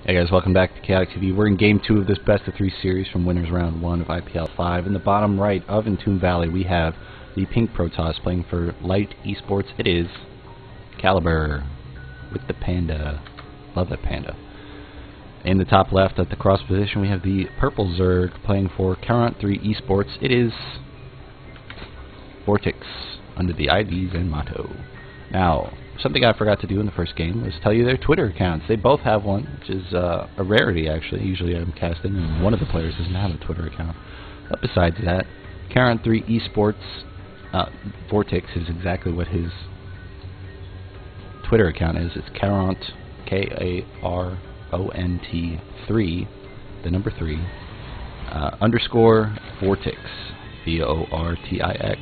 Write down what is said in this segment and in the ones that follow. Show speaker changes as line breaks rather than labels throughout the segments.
Hey guys, welcome back to Chaotic TV. We're in Game 2 of this best of 3 series from Winners Round 1 of IPL5. In the bottom right of Entomb Valley, we have the pink Protoss playing for Light Esports. It is Caliber with the panda. Love that panda. In the top left at the cross position, we have the purple Zerg playing for WnrRnd1 Esports. It is Vortix under the IDs and motto. Now, something I forgot to do in the first game was tell you their Twitter accounts. They both have one, which is a rarity actually. Usually I'm casting and one of the players doesn't have a Twitter account. But besides that, WnrRnd1 Esports, Vortix is exactly what his Twitter account is. It's WnrRnd1, K-A-R-O-N-T 3, the number 3, underscore Vortix, V-O-R-T-I-X.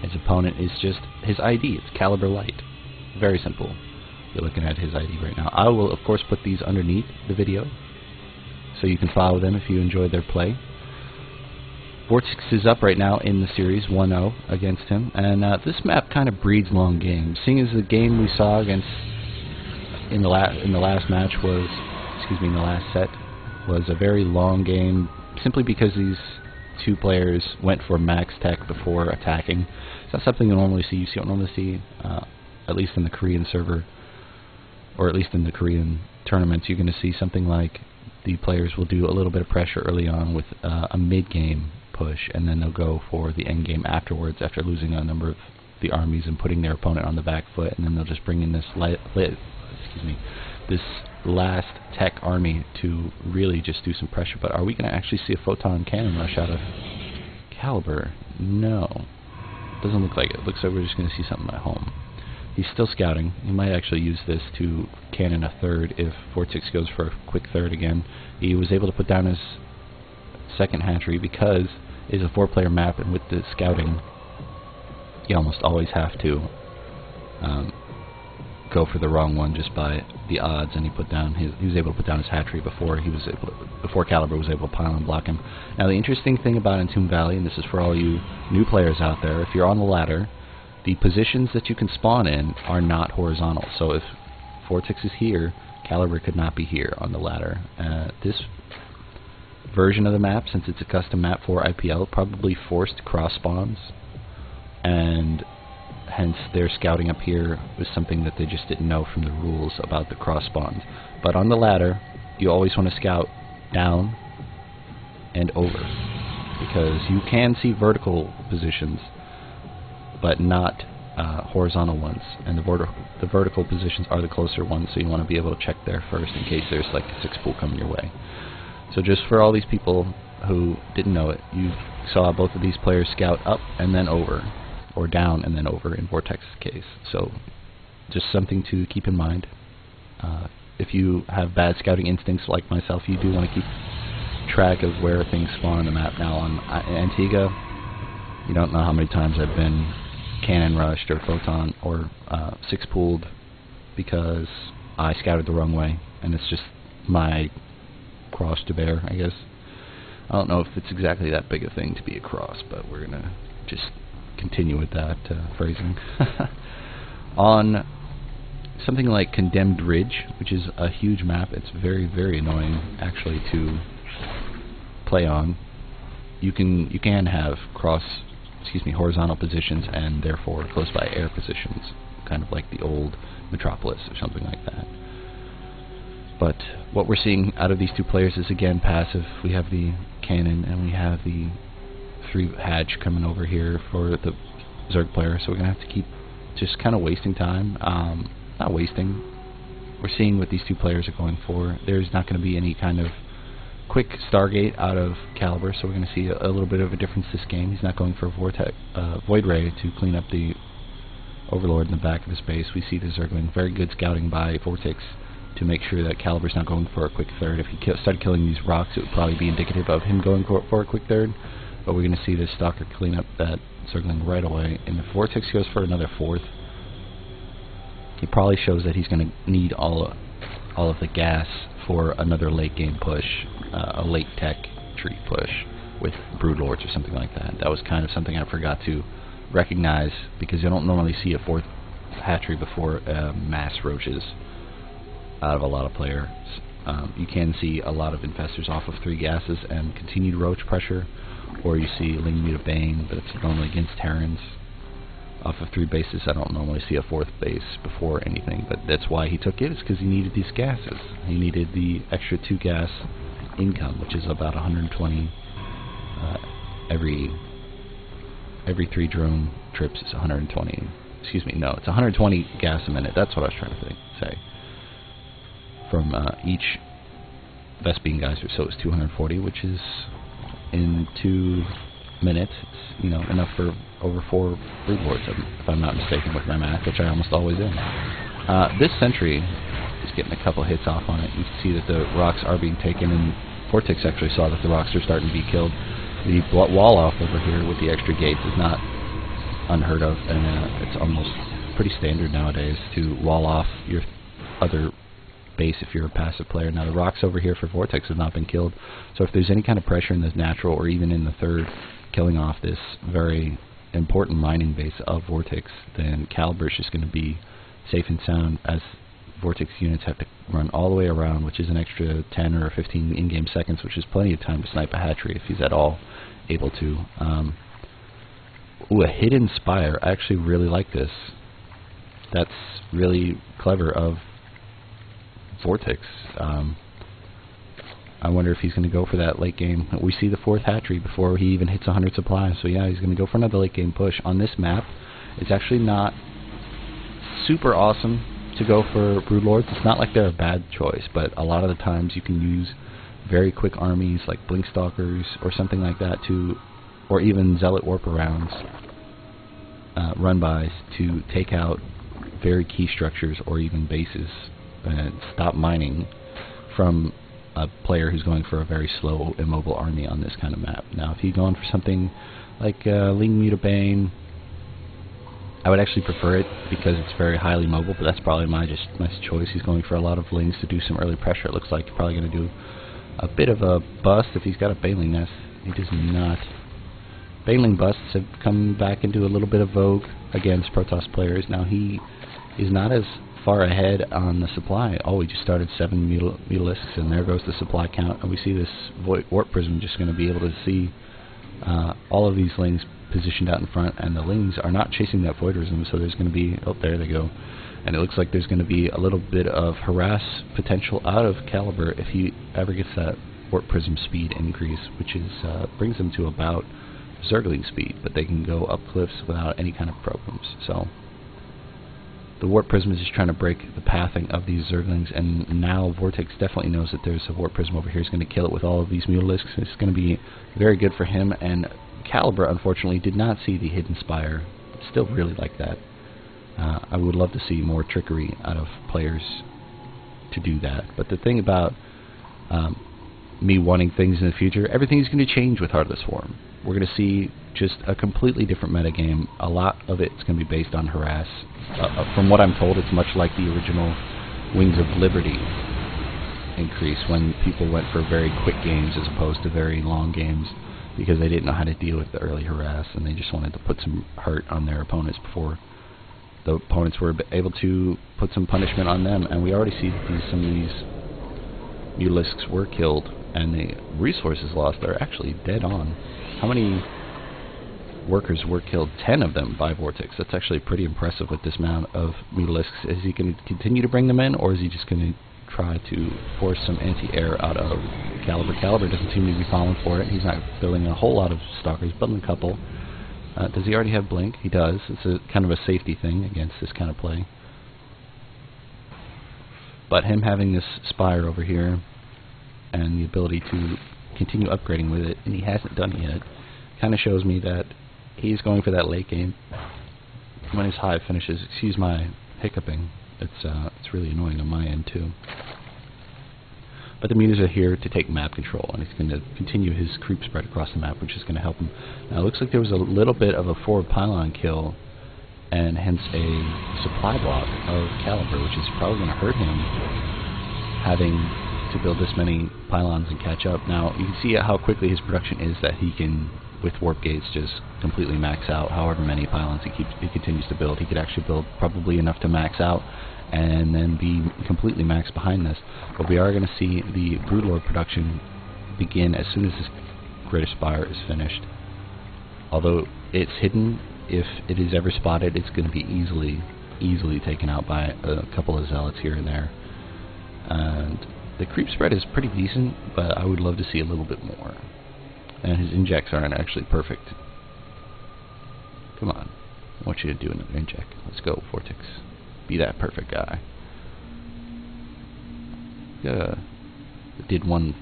His opponent is just his ID. It's CaliberLight. Very simple. You're looking at his ID right now. I will, of course, put these underneath the video so you can follow them if you enjoyed their play. Vortix is up right now in the series, 1-0 against him, and this map kind of breeds long games. Seeing as the game we saw against in the last match was, in the last set, was a very long game, simply because these two players went for max tech before attacking. It's not something you normally see. You don't normally see, at least in the Korean server, or at least in the Korean tournaments, you're going to see something like the players will do a little bit of pressure early on with a mid-game push, and then they'll go for the end game afterwards after losing a number of the armies and putting their opponent on the back foot, and then they'll just bring in this this last tech army to really just do some pressure. But are we going to actually see a photon cannon rush out of Caliber? No. Doesn't look like it. Looks like we're just going to see something at home. He's still scouting. He might actually use this to cannon a third if Vortix goes for a quick third again. He was able to put down his second hatchery because it's a 4-player map, and with the scouting, you almost always have to go for the wrong one just by the odds, and he was able to put down his hatchery before Caliber was able to pile and block him. Now the interesting thing about Entomb Valley, and this is for all you new players out there, if you're on the ladder, the positions that you can spawn in are not horizontal. So if Vortix is here, Caliber could not be here on the ladder. This version of the map, since it's a custom map for IPL, probably forced cross spawns, and hence their scouting up here was something that they just didn't know from the rules about the cross spawns. But on the ladder, you always want to scout down and over, because you can see vertical positions but not horizontal ones, and the vertical positions are the closer ones, so you want to be able to check there first in case there's like a 6 pool coming your way. So just for all these people who didn't know it, you saw both of these players scout up and then over, or down and then over in Vortex's case. So just something to keep in mind. If you have bad scouting instincts like myself, you do want to keep track of where things spawn on the map. Now on Antigua, you don't know how many times I've been cannon rushed or photon or 6-pooled because I scouted the wrong way, and it's just my cross to bear, I guess. I don't know if it's exactly that big a thing to be a cross, but we're gonna just continue with that phrasing. On something like Condemned Ridge, which is a huge map, it's very, very annoying actually to play on. You can have horizontal positions and therefore close by air positions, kind of like the old Metropolis or something like that. But what we're seeing out of these two players is again passive. We have the cannon and we have the 3 hatch coming over here for the Zerg player, so we're going to have to keep just kind of wasting time. Not wasting. We're seeing what these two players are going for. There's not going to be any kind of quick Stargate out of Caliber, so we're going to see a little bit of a difference this game. He's not going for Void Ray to clean up the Overlord in the back of his base. We see the Zergling. Very good scouting by Vortix to make sure that Caliber's not going for a quick third. If he started killing these rocks, it would probably be indicative of him going for a quick third. But we're going to see this Stalker clean up that Zergling right away. And if Vortix goes for another 4th, he probably shows that he's going to need all of the gas for another late game push, a late tech tree push with Broodlords or something like that. That was kind of something I forgot to recognize, because you don't normally see a 4th hatchery before mass roaches out of a lot of You can see a lot of infestors off of 3 gases and continued roach pressure, or you see Ling Mutabane, but it's normally against Terrans. Off of 3 bases, I don't normally see a 4th base before anything, but that's why he took it, is because he needed these gases. He needed the extra 2 gas income, which is about 120 every 3 drone trips is 120. Excuse me, no, it's 120 gas a minute. That's what I was trying to say. From each Vespene geyser, so it's 240, which is in 2 minutes. It's, you know, enough for over 4 brood lords, if I'm not mistaken with my math, which I almost always am. This sentry is getting a couple hits off on it. You can see that the rocks are being taken, and Vortix actually saw that the rocks are starting to be killed. The wall off over here with the extra gates is not unheard of, and it's almost pretty standard nowadays to wall off your other base if you're a passive player. Now the rocks over here for Vortix have not been killed, so if there's any kind of pressure in this natural or even in the 3rd killing off this very important mining base of Vortix, then Caliber is just going to be safe and sound, as Vortix units have to run all the way around, which is an extra 10 or 15 in-game seconds, which is plenty of time to snipe a hatchery if he's at all able to. Ooh, a hidden spire. I actually really like this. That's really clever of Vortix. I wonder if he's going to go for that late game. We see the 4th hatchery before he even hits 100 supply, so yeah, he's going to go for another late game push. On this map, it's actually not super awesome to go for broodlords. It's not like they're a bad choice, but a lot of the times you can use very quick armies like Blinkstalkers or something like that to, or even Zealot Warp Arounds, run-bys to take out very key structures or even bases and stop mining from a player who's going for a very slow, immobile army on this kind of map. Now, if he's going for something like Ling Mutabane, I would actually prefer it because it's very highly mobile, but that's probably my choice. He's going for a lot of Lings to do some early pressure. It looks like he's probably going to do a bit of a bust if he's got a Baneling Nest. He does not. Baneling busts have come back into a little bit of vogue against Protoss players. Now, he is not as far ahead on the supply. Oh, we just started 7 Mutalisks, and there goes the supply count. And we see this Warp Prism just going to be able to see all of these Lings positioned out in front, and the Lings are not chasing that Void Prism, so there's going to be, oh, there they go. And it looks like there's going to be a little bit of harass potential out of Caliber if he ever gets that Warp Prism speed increase, which is brings them to about Zergling speed, but they can go up cliffs without any kind of problems. So the Warp Prism is just trying to break the pathing of these Zerglings, and now Vortix definitely knows that there's a Warp Prism over here. He's going to kill it with all of these Mutalisks. It's going to be very good for him, and Caliber, unfortunately, did not see the Hidden Spire. Still really like that. I would love to see more trickery out of players to do that. But the thing about me wanting things in the future, everything's going to change with Heartless Swarm. We're going to see just a completely different metagame. A lot of it's going to be based on harass. From what I'm told, it's much like the original Wings of Liberty increase, when people went for very quick games as opposed to very long games, because they didn't know how to deal with the early harass, and they just wanted to put some hurt on their opponents before the opponents were able to put some punishment on them. And we already see that some of these Mutalisks were killed, and the resources lost are actually dead on. How many workers were killed? 10 of them by Vortix. That's actually pretty impressive with this amount of Mutalisks. Is he going to continue to bring them in, or is he just going to try to force some anti-air out of Caliber? Caliber doesn't seem to be falling for it. He's not building a whole lot of Stalkers, building a couple. Does he already have Blink? He does. It's a kind of a safety thing against this kind of play. But him having this Spire over here and the ability to continue upgrading with it, and he hasn't done it yet, kind of shows me that he's going for that late game. When his hive finishes, excuse my hiccuping, it's really annoying on my end too. But the Mutas are here to take map control, and he's going to continue his creep spread across the map, which is going to help him. Now it looks like there was a little bit of a forward pylon kill, and hence a supply block of Caliber, which is probably going to hurt him having to build this many pylons and catch up. Now you can see how quickly his production is, that he can, with warp gates, just completely max out however many pylons he continues to build. He could actually build probably enough to max out and then be completely maxed behind this. But we are going to see the Broodlord production begin as soon as this Greater Spire is finished. Although it's hidden, if it is ever spotted, it's going to be easily taken out by a couple of Zealots here and there. And the creep spread is pretty decent, but I would love to see a little bit more. And his injects aren't actually perfect. Come on, I want you to do another inject. Let's go, Vortix. Be that perfect guy. Did one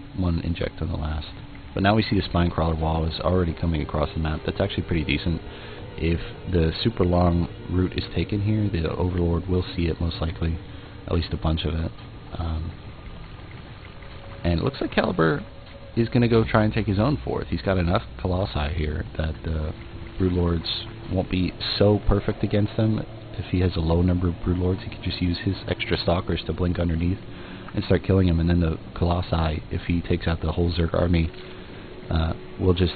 inject on the last. But now we see the Spinecrawler wall is already coming across the map. That's actually pretty decent. If the super long route is taken here, the Overlord will see it most likely. At least a bunch of it. And it looks like Caliber is going to go try and take his own fourth. He's got enough Colossi here that the Broodlords won't be so perfect against them. If he has a low number of Broodlords, he can just use his extra Stalkers to blink underneath and start killing him, and then the Colossi, if he takes out the whole Zerg army, will just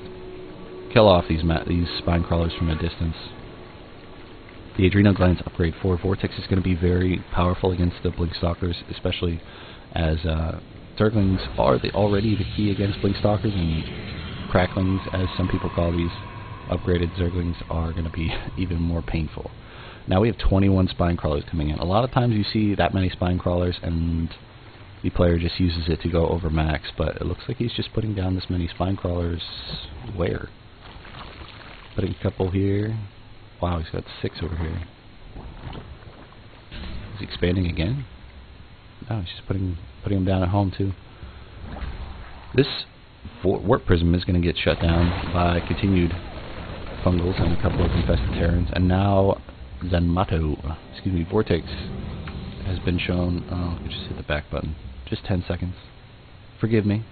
kill off these Spinecrawlers from a distance. The Adrenal Glands upgrade for Vortix is going to be very powerful against the Blink Stalkers, especially as Zerglings are already the key against Blink Stalkers, and Cracklings, as some people call these upgraded Zerglings, are going to be even more painful. Now we have 21 Spinecrawlers coming in. A lot of times you see that many Spinecrawlers and the player just uses it to go over max, but it looks like he's just putting down this many Spinecrawlers. Where? Putting a couple here. Wow, he's got 6 over here. Is he expanding again? No, he's just putting them down at home too. This Warp Prism is going to get shut down by continued Fungals and a couple of infested Terrans, and now Vortix has been shown. Oh, I just hit the back button. Just 10 seconds. Forgive me.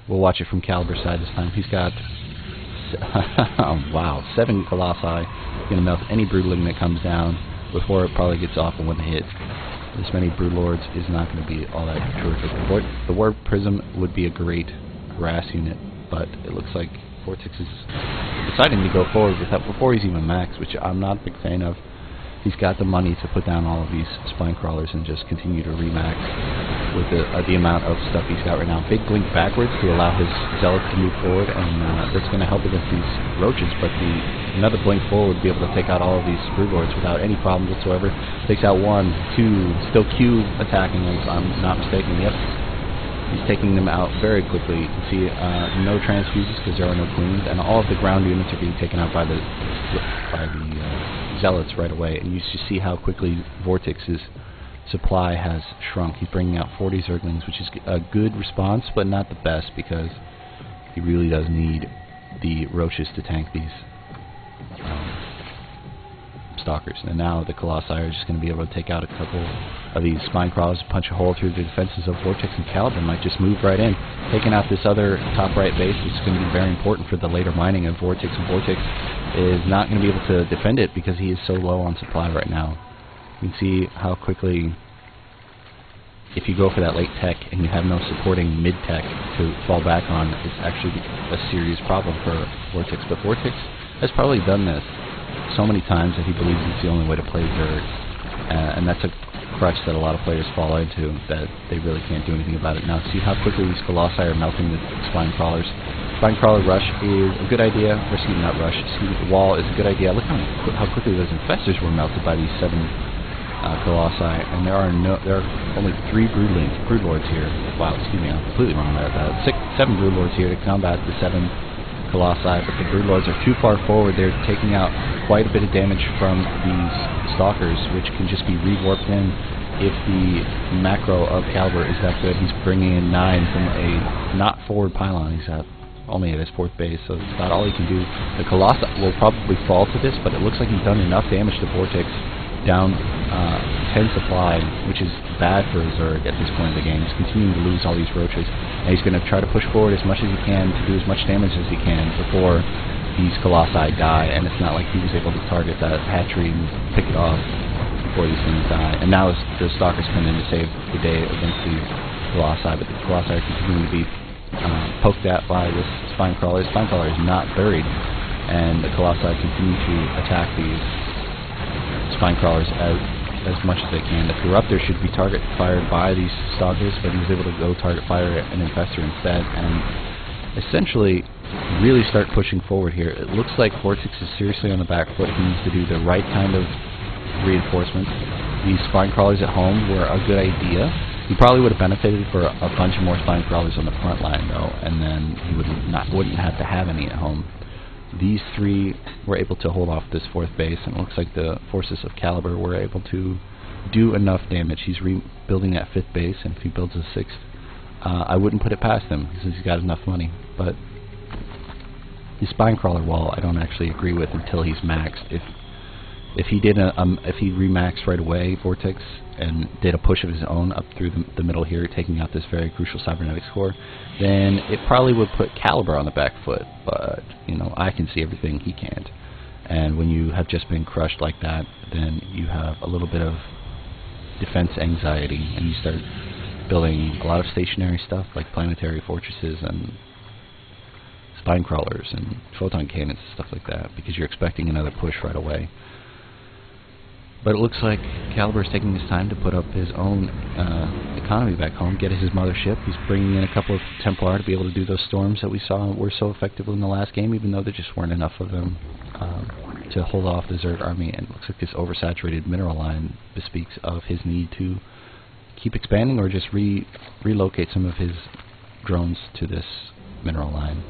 We'll watch it from Caliber's side this time. He's got wow, 7 Colossi. Gonna melt any Broodling that comes down before it probably gets off of one hit. This many Broodlords is not going to be all that terrific. The Warp Prism would be a great harass unit, but it looks like Vortix is deciding to go forward with that before he's even maxed, which I'm not a big fan of. He's got the money to put down all of these Spinecrawlers and just continue to remax with the amount of stuff he's got right now. Big blink backwards to allow his Zealots to move forward, and that's going to help against these Roaches, but another blink forward would be able to take out all of these Broodlords without any problem whatsoever. Takes out 1, 2, still Q attacking them, if I'm not mistaken. Yep. He's taking them out very quickly. You can see no transfuses because there are no queens, and all of the ground units are being taken out by the Zealots right away. And you just see how quickly Vortix's supply has shrunk. He's bringing out 40 Zerglings, which is a good response, but not the best because he really does need the Roaches to tank these Stalkers. And now the Colossi are just going to be able to take out a couple of these Spinecrawlers, punch a hole through the defenses of Vortix, and Caliber might just move right in, taking out this other top right base, which is going to be very important for the later mining of Vortix. And Vortix is not going to be able to defend it because he is so low on supply right now. You can see how quickly, if you go for that late tech and you have no supporting mid tech to fall back on, it's actually a serious problem for Vortix. But Vortix has probably done this so many times that he believes it's the only way to play Zerg, and that's a crutch that a lot of players fall into, that they really can't do anything about it. Now see how quickly these Colossi are melting the Spinecrawlers. Spinecrawler rush is a good idea, or excuse me, not rush, excuse me, the wall is a good idea. Look how quickly those infestors were melted by these 7 Colossi, and there are only 3 Broodlords here. Wow, excuse me, I'm completely wrong about that. 7 Broodlords here to combat the 7 Colossi, but the Broodlords are too far forward. They're taking out quite a bit of damage from these Stalkers, which can just be rewarped in if the macro of Caliber is that good. He's bringing in 9 from a not forward pylon. He's only at his 4th base, so it's about all he can do. The Colossi will probably fall to this, but it looks like he's done enough damage to Vortix, down 10 supply, which is bad for Zerg at this point in the game. He's continuing to lose all these Roaches, and he's going to try to push forward as much as he can to do as much damage as he can before these Colossi die, and it's not like he was able to target that hatchery and pick it off before these things die. And now the Stalkers come in to save the day against these Colossi, but the Colossi are continuing to be poked at by this Spinecrawler. Spinecrawler is not buried, and the Colossi continue to attack these Spinecrawlers as as much as they can. The Corruptor should be target fired by these Stalkers, but he was able to go target fire an Infestor instead, and essentially really start pushing forward here. It looks like Vortix is seriously on the back foot. He needs to do the right kind of reinforcements. These spine crawlers at home were a good idea. He probably would have benefited for a bunch of more spine crawlers on the front line, though, and then he wouldn't have to have any at home. These three were able to hold off this fourth base, and it looks like the forces of Caliber were able to do enough damage. He's rebuilding that fifth base, and if he builds a sixth, I wouldn't put it past him because he's got enough money. But his spine crawler wall, I don't actually agree with until he's maxed. If he did if he remaxed right away, Vortix, and did a push of his own up through the middle here, taking out this very crucial cybernetics core, then it probably would put Caliber on the back foot. But you know, I can see everything he can't. And when you have just been crushed like that, then you have a little bit of defense anxiety, and you start building a lot of stationary stuff like planetary fortresses and spine crawlers and photon cannons and stuff like that, because you're expecting another push right away. But it looks like Caliber is taking his time to put up his own economy back home, get his mothership. He's bringing in a couple of Templar to be able to do those storms that we saw were so effective in the last game, even though there just weren't enough of them to hold off the Zerg army. And it looks like this oversaturated mineral line bespeaks of his need to keep expanding or just relocate some of his drones to this mineral line.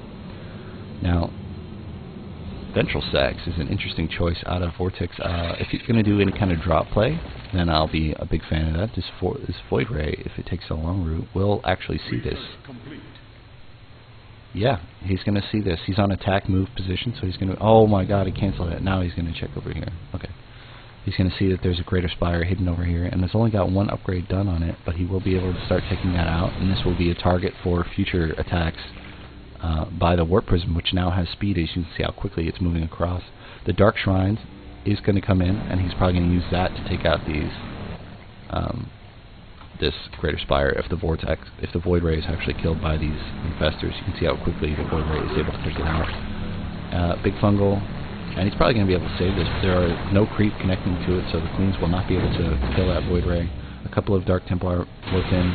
Now, Ventral Sax is an interesting choice out of Vortix. If he's going to do any kind of drop play, then I'll be a big fan of that. This Void Ray, if it takes a long route, will actually see this. Yeah, he's going to see this. He's on attack move position, so he's going to... Oh my god, he canceled it. Now he's going to check over here. Okay. He's going to see that there's a Greater Spire hidden over here, and it's only got one upgrade done on it, but he will be able to start taking that out, and this will be a target for future attacks by the Warp Prism, which now has speed, as you can see how quickly it's moving across. The Dark Shrines is going to come in, and he's probably going to use that to take out these this Greater Spire. If the Void Ray is actually killed by these Infestors, you can see how quickly the Void Ray is able to take it out. Big Fungal, and he's probably going to be able to save this. There are no creep connecting to it, so the Queens will not be able to kill that Void Ray. A couple of Dark Templar within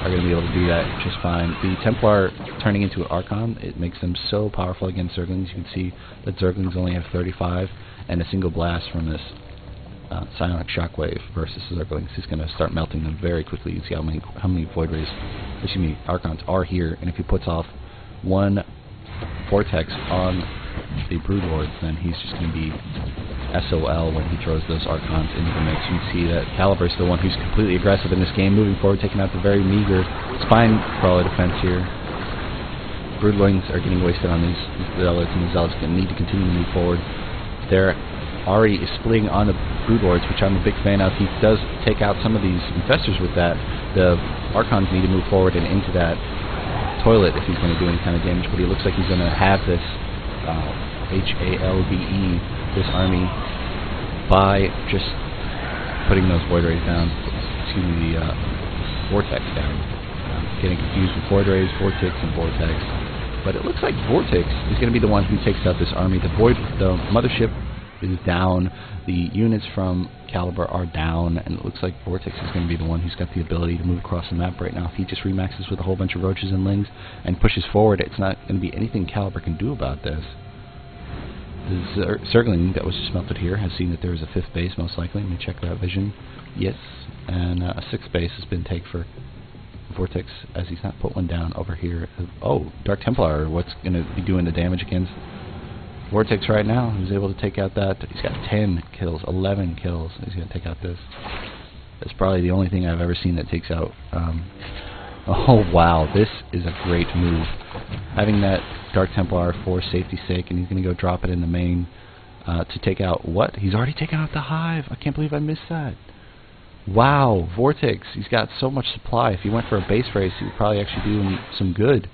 are going to be able to do that just fine. The Templar turning into an Archon, it makes them so powerful against Zerglings. You can see that Zerglings only have 35, and a single blast from this Psionic Shockwave versus Zerglings is going to start melting them very quickly. You can see how many Void Rays, excuse me, Archons are here, and if he puts off one Vortex on the Broodlords, then he's just going to be SOL when he throws those Archons into the mix. You can see that Caliber is the one who's completely aggressive in this game, moving forward, taking out the very meager Spine Crawler defense here. Broodlings are getting wasted on these Zealots, and the Zealots need to continue to move forward. Their Ari is splitting on the Broodlords, which I'm a big fan of. He does take out some of these Infestors with that. The Archons need to move forward and into that toilet if he's going to do any kind of damage, but he looks like he's going to have this HALVE, this army, by just putting those Void Rays down, excuse me, the Vortex down. Getting confused with Void Rays, Vortex, and Vortex. But it looks like Vortex is going to be the one who takes out this army. The Mothership is down, the units from Caliber are down, and it looks like Vortex is going to be the one who's got the ability to move across the map right now. If he just remaxes with a whole bunch of Roaches and Lings and pushes forward, it's not going to be anything Caliber can do about this. The Zergling that was just melted here has seen that there is a fifth base, most likely. Let me check that vision. Yes, and a sixth base has been taken for Vortex, as he's not put one down over here. Oh, Dark Templar, what's going to be doing the damage against Vortex right now? He's able to take out that. He's got 10 kills, 11 kills. He's going to take out this. That's probably the only thing I've ever seen that takes out. Oh wow, this is a great move. Having that Dark Templar for safety's sake, and he's going to go drop it in the main to take out what? He's already taken out the Hive. I can't believe I missed that. Wow, Vortex, he's got so much supply. If he went for a base race, he would probably actually do him some good.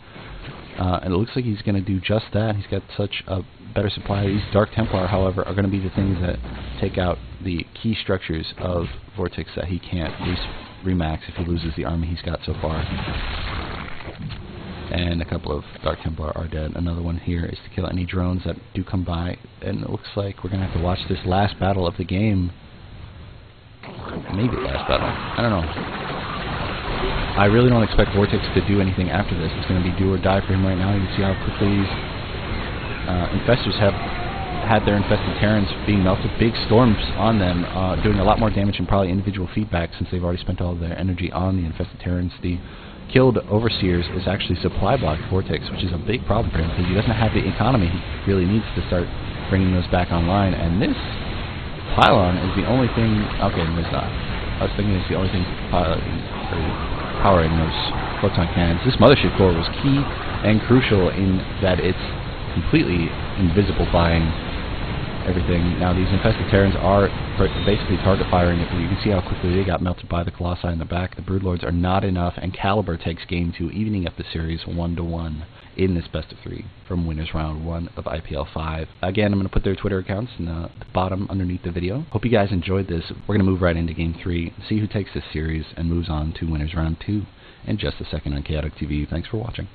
And it looks like he's going to do just that. He's got such a better supply. These Dark Templar, however, are going to be the things that take out the key structures of Vortex that he can't remax if he loses the army he's got so far. And a couple of Dark Templar are dead. Another one here is to kill any drones that do come by. And it looks like we're going to have to watch this last battle of the game maybe last battle. I don't know. I really don't expect Vortix to do anything after this. It's going to be do or die for him right now. You can see how quickly Infestors have had their infested Terrans being melted. Big storms on them, doing a lot more damage and probably individual feedback since they've already spent all of their energy on the infested Terrans. The killed Overseers is actually supply blocked Vortix, which is a big problem for him because he doesn't have the economy he really needs to start bringing those back online. And this pylon is the only thing. Okay, there's not. I was thinking it's the only thing powering those photon cannons. This mothership core was key and crucial in that it's completely invisible buying everything. Now these infested Terrans are basically target firing it. You can see how quickly they got melted by the Colossi in the back. The Broodlords are not enough, and Caliber takes game 2, evening up the series 1-1 in this best of 3 from Winners Round 1 of IPL5. Again, I'm going to put their Twitter accounts in the bottom underneath the video. Hope you guys enjoyed this. We're going to move right into game 3, see who takes this series and moves on to Winners Round 2 in just a second on Chaotic TV. Thanks for watching.